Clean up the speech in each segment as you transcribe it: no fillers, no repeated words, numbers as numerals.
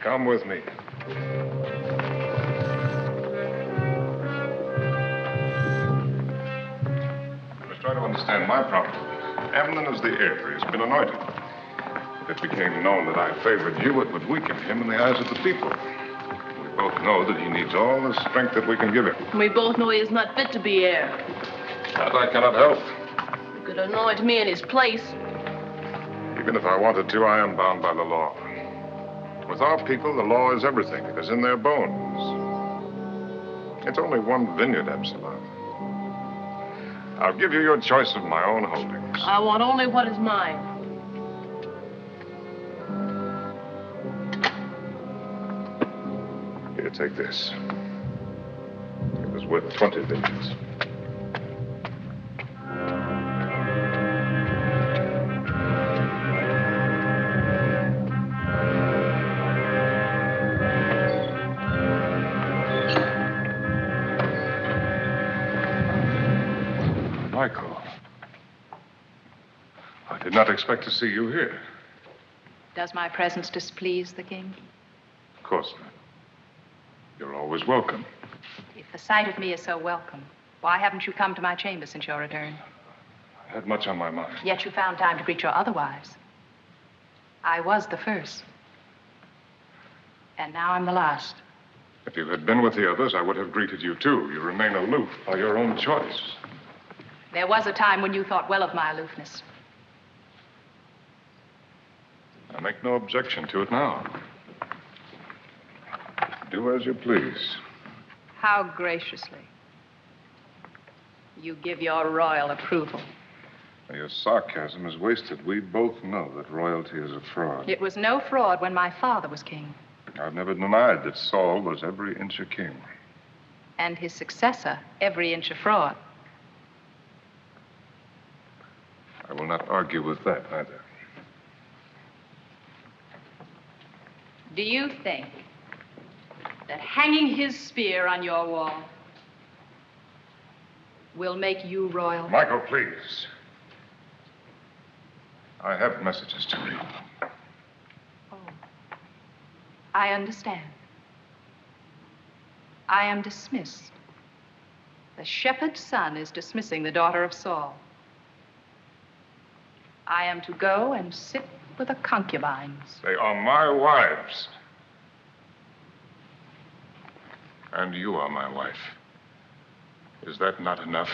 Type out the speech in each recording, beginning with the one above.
Come with me. Let's try to understand my problem. Amnon is the heir. He's been anointed. If it became known that I favored you, it would weaken him in the eyes of the people. We both know that he needs all the strength that we can give him. We both know he is not fit to be heir. That I cannot help. You could anoint me in his place. Even if I wanted to, I am bound by the law. With our people, the law is everything. It is in their bones. It's only one vineyard, Absalom. I'll give you your choice of my own holdings. I want only what is mine. Here, take this. It was worth 20 vineyards. Michael, I did not expect to see you here. Does my presence displease the king? Of course not. You're always welcome. If the sight of me is so welcome, why haven't you come to my chamber since your return? I had much on my mind. Yet you found time to greet your other wives. I was the first. And now I'm the last. If you had been with the others, I would have greeted you too. You remain aloof by your own choice. There was a time when you thought well of my aloofness. I make no objection to it now. Do as you please. How graciously. You give your royal approval. Your sarcasm is wasted. We both know that royalty is a fraud. It was no fraud when my father was king. I've never denied that Saul was every inch a king. And his successor, every inch a fraud. I will not argue with that either. Do you think that hanging his spear on your wall will make you royal? Michael, please. I have messages to you. Oh, I understand. I am dismissed. The shepherd's son is dismissing the daughter of Saul. I am to go and sit with the concubines. They are my wives. And you are my wife. Is that not enough?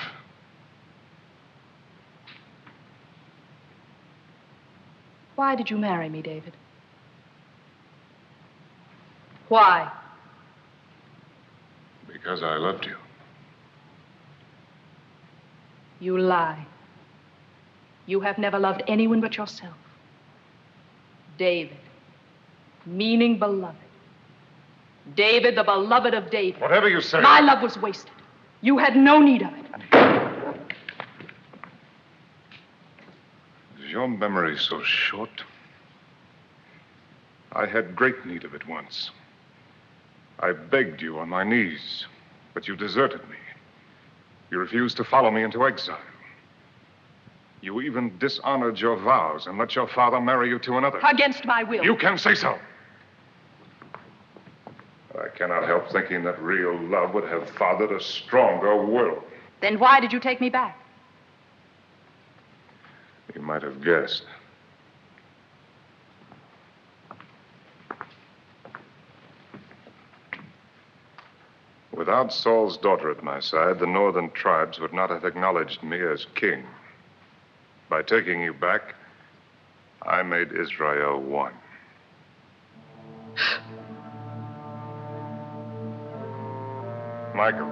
Why did you marry me, David? Why? Because I loved you. You lie. You have never loved anyone but yourself. David, meaning beloved. David, the beloved of David. Whatever you say. My love was wasted. You had no need of it. Is your memory so short? I had great need of it once. I begged you on my knees, but you deserted me. You refused to follow me into exile. You even dishonored your vows and let your father marry you to another. Against my will. You can say so. I cannot help thinking that real love would have fathered a stronger will. Then why did you take me back? You might have guessed. Without Saul's daughter at my side, the northern tribes would not have acknowledged me as king. By taking you back, I made Israel one. Michael,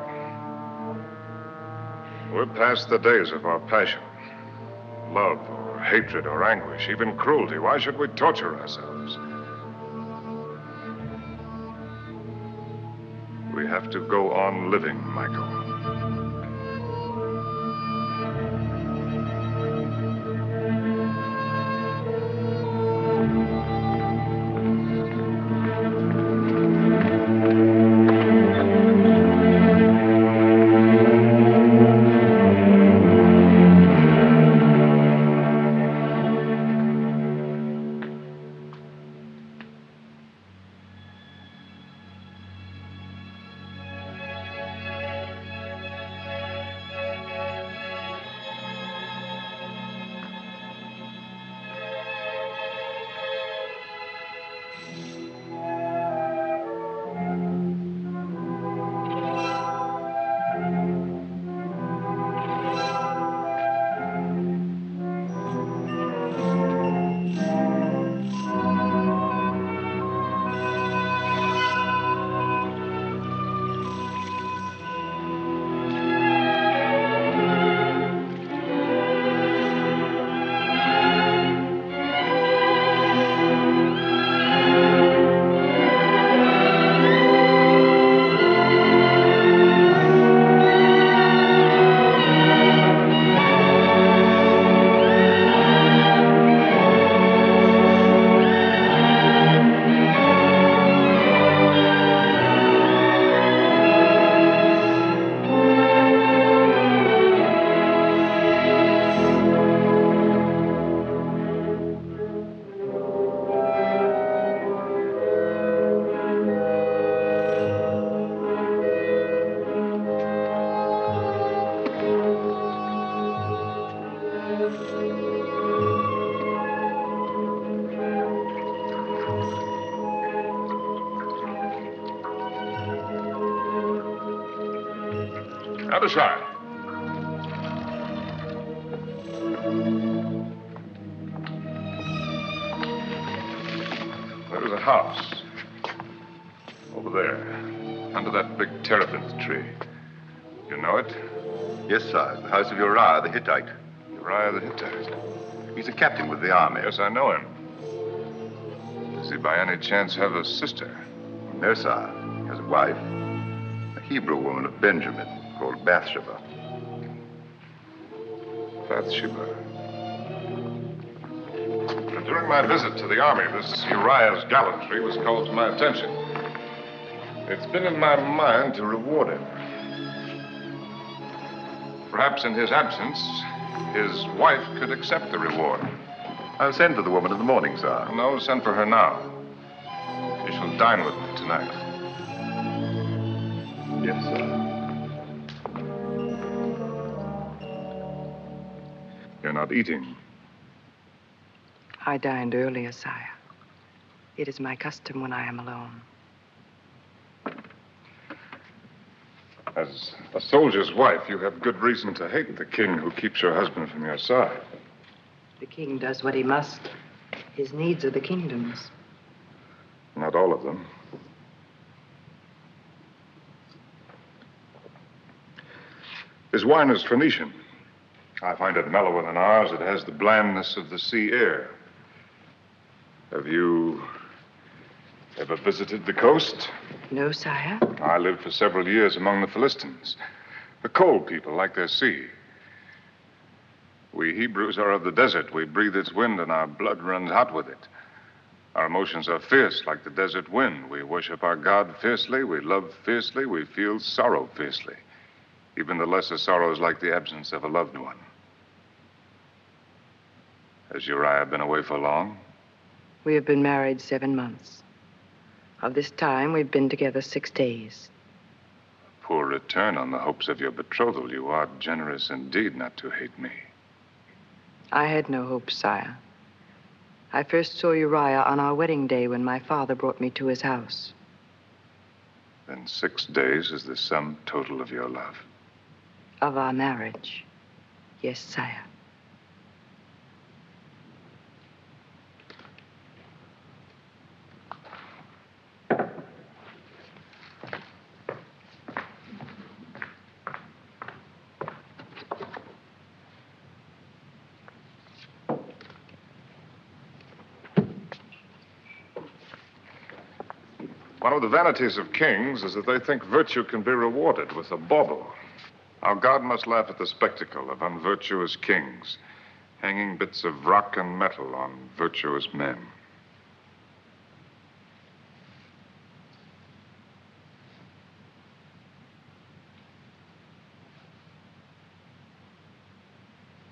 we're past the days of our passion. Love or hatred or anguish, even cruelty. Why should we torture ourselves? We have to go on living, Michael. Out aside. There's a house. Over there. Under that big terebinth tree. You know it? Yes, sire. The house of Uriah the Hittite. Uriah the Hittite. He's a captain with the army. Yes, I know him. Does he by any chance have a sister? No, sire. He has a wife. A Hebrew woman of Benjamin called Bathsheba. Bathsheba. During my visit to the army, this Uriah's gallantry was called to my attention. It's been in my mind to reward him. Perhaps in his absence, his wife could accept the reward. I'll send for the woman in the morning, sire. No, send for her now. She shall dine with me tonight. Yes, sir. You're not eating. I dined earlier, sire. It is my custom when I am alone. As a soldier's wife, you have good reason to hate the king who keeps your husband from your side. The king does what he must. His needs are the kingdom's. Not all of them. His wine is Phoenician. I find it mellower than ours. It has the blandness of the sea air. Have you ever visited the coast? No, sire. I lived for several years among the Philistines. A cold people like their sea. We Hebrews are of the desert. We breathe its wind and our blood runs hot with it. Our emotions are fierce like the desert wind. We worship our God fiercely. We love fiercely. We feel sorrow fiercely. Even the lesser sorrow is like the absence of a loved one. Has Uriah been away for long? We have been married 7 months. Of this time, we've been together 6 days. Poor return on the hopes of your betrothal. You are generous indeed not to hate me. I had no hopes, sire. I first saw Uriah on our wedding day when my father brought me to his house. Then 6 days is the sum total of your love. Of our marriage. Yes, sire. One of the vanities of kings is that they think virtue can be rewarded with a bauble. Our God must laugh at the spectacle of unvirtuous kings, hanging bits of rock and metal on virtuous men.